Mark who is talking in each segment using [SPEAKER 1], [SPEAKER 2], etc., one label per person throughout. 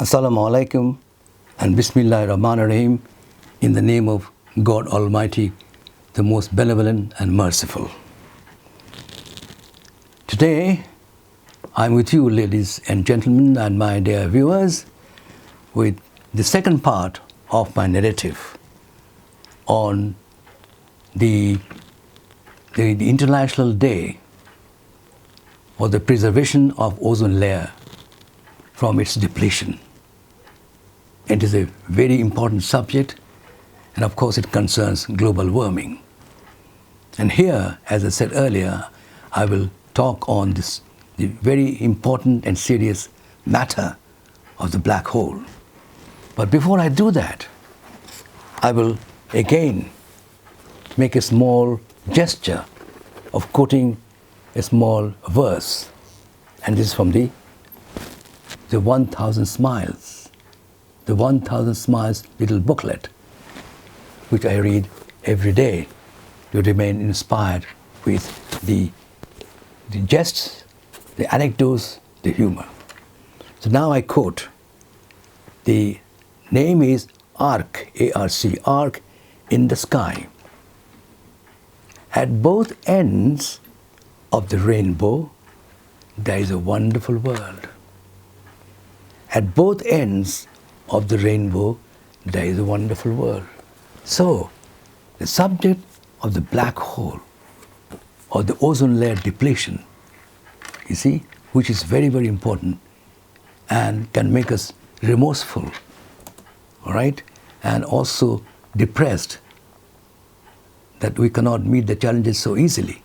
[SPEAKER 1] Assalamu alaikum and Bismillahir Rahmanir Rahim, in the name of God Almighty, the most benevolent and merciful. Today, I'm with you, ladies and gentlemen, and my dear viewers, with the second part of my narrative on the International Day for the preservation of ozone layer from its depletion. It is a very important subject, and of course it concerns global warming. And here, as I said earlier, I will talk on the very important and serious matter of the black hole. But before I do that, I will again make a small gesture of quoting a small verse, and this is from the 1000 Smiles. The 1000 Smiles little booklet, which I read every day to remain inspired with the jests, the anecdotes, the humor. So now I quote. The name is Arc, A-R-C, Arc in the Sky. At both ends of the rainbow, there is a wonderful world. At both ends of the rainbow, there is a wonderful world. So, the subject of the black hole, or the ozone layer depletion, you see, which is very, very important and can make us remorseful, all right, and also depressed that we cannot meet the challenges so easily.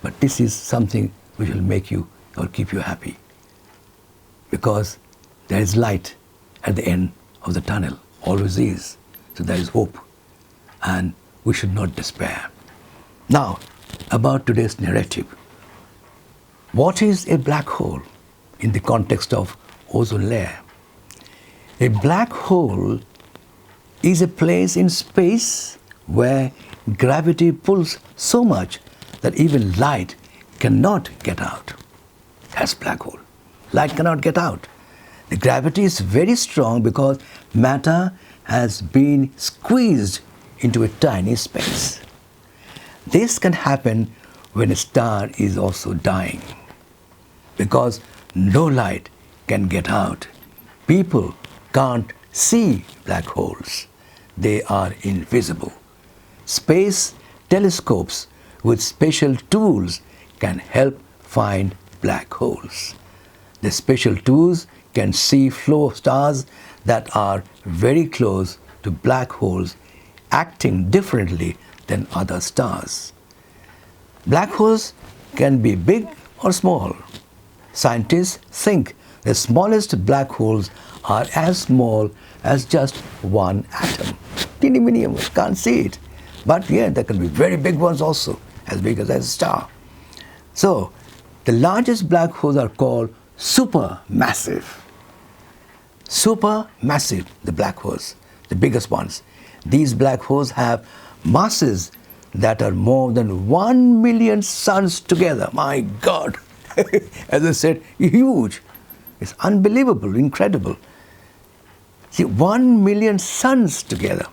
[SPEAKER 1] But this is something which will make you or keep you happy, because there is light at the end of the tunnel, always is. So there is hope, and we should not despair. Now, about today's narrative. What is a black hole in the context of ozone layer? A black hole is a place in space where gravity pulls so much that even light cannot get out. That's black hole. Light cannot get out. The gravity is very strong because matter has been squeezed into a tiny space. This can happen when a star is also dying, because no light can get out. People can't see black holes. They are invisible. Space telescopes with special tools can help find black holes. The special tools can see flow stars that are very close to black holes, acting differently than other stars. Black holes can be big or small. Scientists think the smallest black holes are as small as just one atom. Teeny mini, we can't see it. But yeah, there can be very big ones also, as big as a star. So, the largest black holes are called supermassive. Supermassive, the black holes, the biggest ones. These black holes have masses that are more than 1 million suns together. My God! As I said, huge. It's unbelievable, incredible. See, 1 million suns together.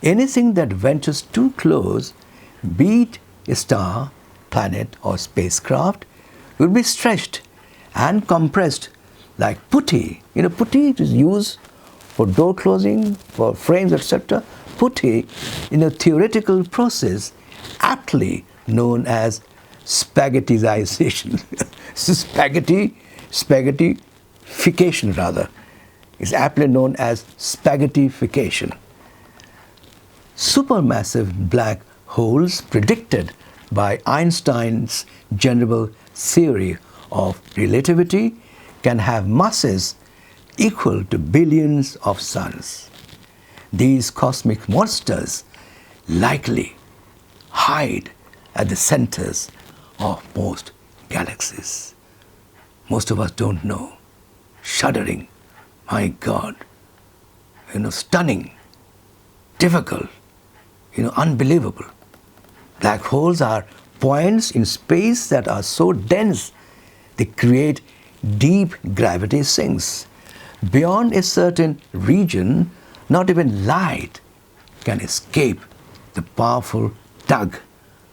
[SPEAKER 1] Anything that ventures too close, be it a star, planet, or spacecraft, will be stretched and compressed like putty. You know, putty is used for door closing, for frames, etc. Putty, in a theoretical process, aptly known as spaghettization. Spaghettification rather, is aptly known as spaghettification. Supermassive black holes predicted by Einstein's general theory of relativity can have masses equal to billions of suns. These cosmic monsters likely hide at the centers of most galaxies. Most of us don't know. Shuddering, my God, stunning, difficult, unbelievable. Black holes are points in space that are so dense they create deep gravity sinks. Beyond a certain region, not even light can escape the powerful tug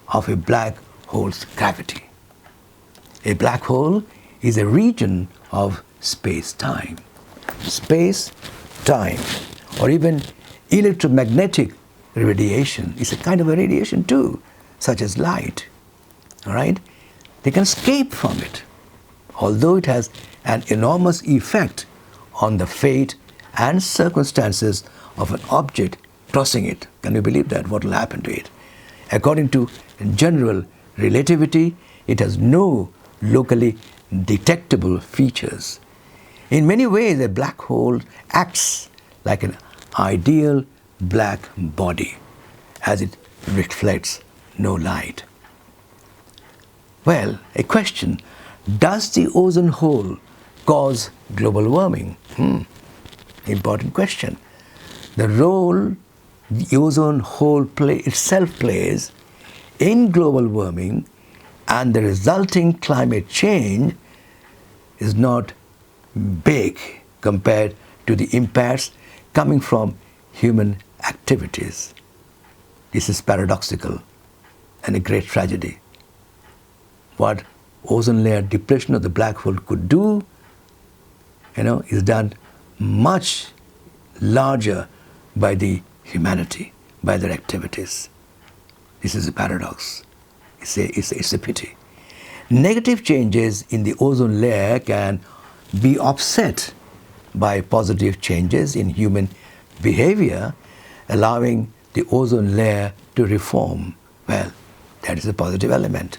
[SPEAKER 1] of a black hole's gravity. A black hole is a region of space-time. Space-time, or even electromagnetic radiation, is a kind of a radiation too, such as light. All right? They can escape from it, although it has an enormous effect on the fate and circumstances of an object crossing it. Can you believe that? What will happen to it? According to general relativity, it has no locally detectable features. In many ways, a black hole acts like an ideal black body, as it reflects no light. Well, a question: does the ozone hole cause global warming? Important question. The role the ozone hole itself plays in global warming and the resulting climate change is not big compared to the impacts coming from human activities. This is paradoxical and a great tragedy. What ozone layer depletion of the black hole could do, is done much larger by the humanity, by their activities. This is a paradox. It's a pity. Negative changes in the ozone layer can be offset by positive changes in human behavior, allowing the ozone layer to reform. Well, that is a positive element.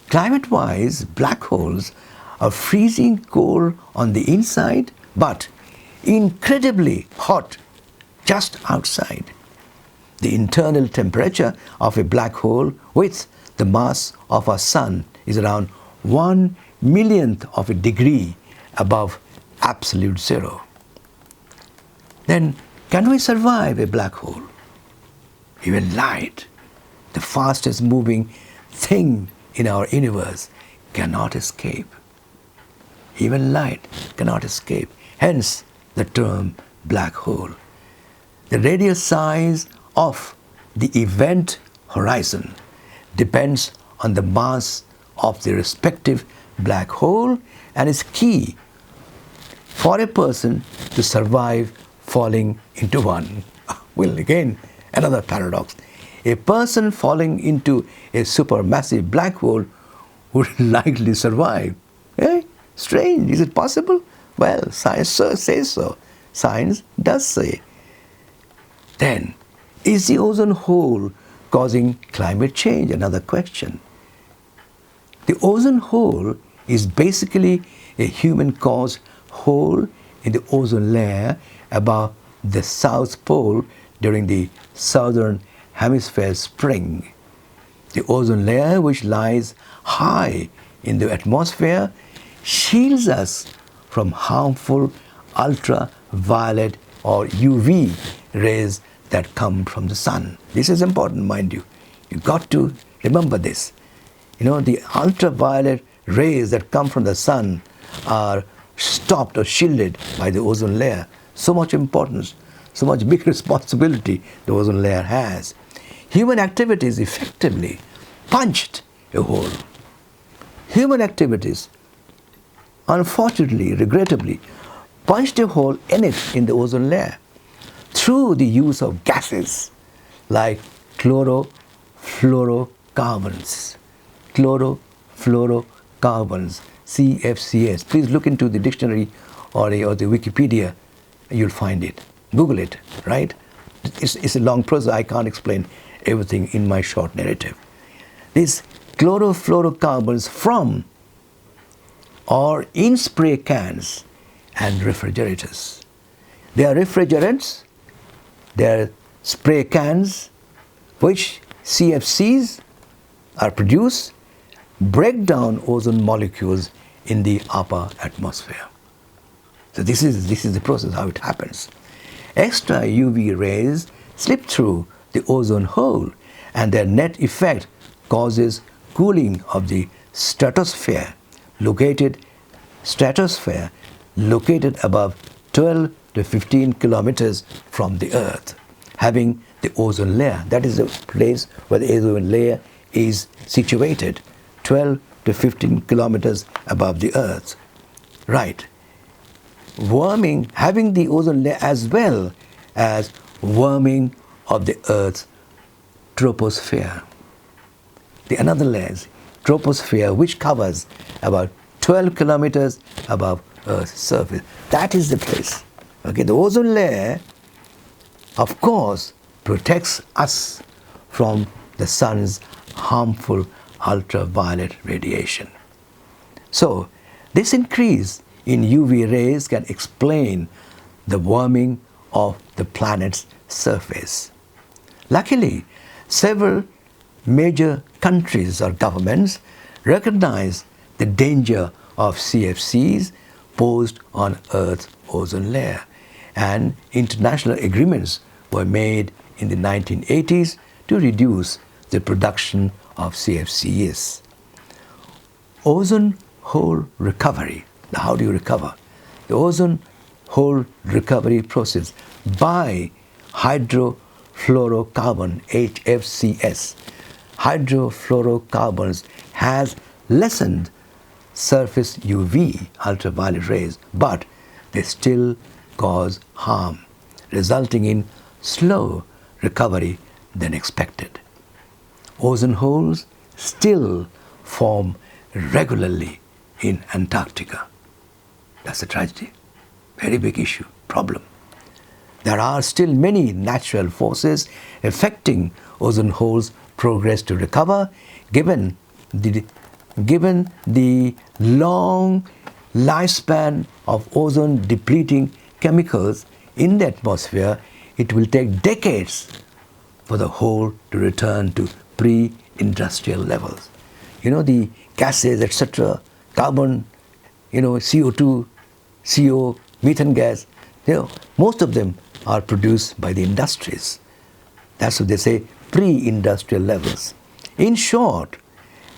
[SPEAKER 1] Climate-wise, black holes are freezing cold on the inside, but incredibly hot just outside. The internal temperature of a black hole with the mass of our sun is around 1/1,000,000th of a degree above absolute zero. Then, can we survive a black hole? Even light, the fastest moving thing in our universe, cannot escape. Even light cannot escape. Hence the term black hole. The radial size of the event horizon depends on the mass of the respective black hole and is key for a person to survive falling into one. Well, again, another paradox. A person falling into a supermassive black hole would likely survive. Strange. Is it possible? Well, science says so. Science does say. Then, is the ozone hole causing climate change? Another question. The ozone hole is basically a human-caused hole in the ozone layer above the South Pole during the southern hemisphere spring. The ozone layer, which lies high in the atmosphere, shields us from harmful ultraviolet or UV rays that come from the sun. This is important, mind you. You've got to remember this. The ultraviolet rays that come from the sun are stopped or shielded by the ozone layer. So much importance, so much big responsibility the ozone layer has. Human activities effectively punched a hole. Human activities, unfortunately, regrettably, punched a hole in the ozone layer through the use of gases like chlorofluorocarbons. Chlorofluorocarbons, CFCs. Please look into the dictionary or the Wikipedia, you'll find it. Google it, right? It's a long process. I can't explain everything in my short narrative. These chlorofluorocarbons from or in spray cans and refrigerators. They are refrigerants, they are spray cans, which CFCs are produced, break down ozone molecules in the upper atmosphere. So this is the process, how it happens. Extra UV rays slip through the ozone hole, and their net effect causes cooling of the stratosphere located above 12 to 15 kilometers from the Earth, having the ozone layer. That is the place where the ozone layer is situated, 12 to 15 kilometers above the Earth. Right. Warming, having the ozone layer as well as warming of the Earth's troposphere. The another layer, troposphere, which covers about 12 kilometers above Earth's surface. That is the place. Okay, the ozone layer, of course, protects us from the sun's harmful ultraviolet radiation. So, this increase in UV rays can explain the warming of the planet's surface. Luckily, several major countries or governments recognize the danger of CFCs posed on Earth's ozone layer, and international agreements were made in the 1980s to reduce the production of CFCs. Ozone hole recovery. Now, how do you recover? The ozone hole recovery process by hydrofluorocarbon, HFCs. Hydrofluorocarbons has lessened surface UV ultraviolet rays, but they still cause harm, resulting in slow recovery than expected. Ozone holes still form regularly in Antarctica. That's a tragedy, very big issue, problem. There are still many natural forces affecting ozone holes' progress to recover, given the long lifespan of ozone depleting chemicals in the atmosphere. It will take decades for the hole to return to pre-industrial levels. The gases, etc., carbon, CO2, CO, methane gas, most of them are produced by the industries. That's what they say, pre-industrial levels. In short,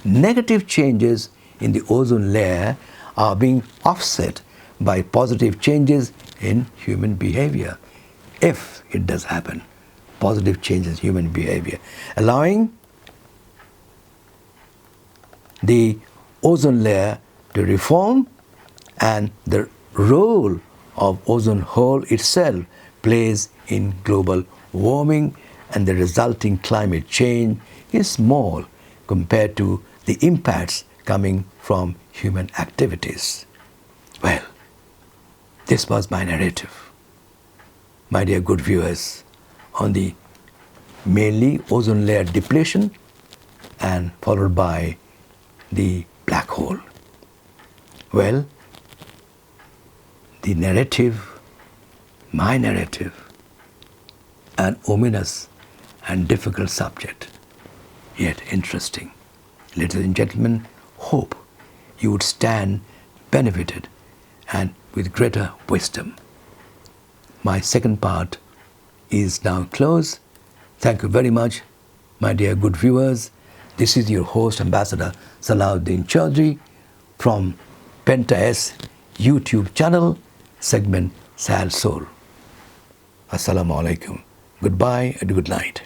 [SPEAKER 1] negative changes in the ozone layer are being offset by positive changes in human behavior, if it does happen, positive changes in human behavior, allowing the ozone layer to reform, and the role of ozone hole itself plays in global warming, and the resulting climate change is small compared to the impacts coming from human activities. Well, this was my narrative, my dear good viewers, on the mainly ozone layer depletion and followed by the black hole. Well, the narrative, my narrative, an ominous and difficult subject, yet interesting. Ladies and gentlemen, hope you would stand benefited and with greater wisdom. My second part is now closed. Thank you very much, my dear good viewers. This is your host, Ambassador Salahuddin Choudhry from Penta-S YouTube channel, segment Sal Soul. Assalamu alaikum. Goodbye and good night.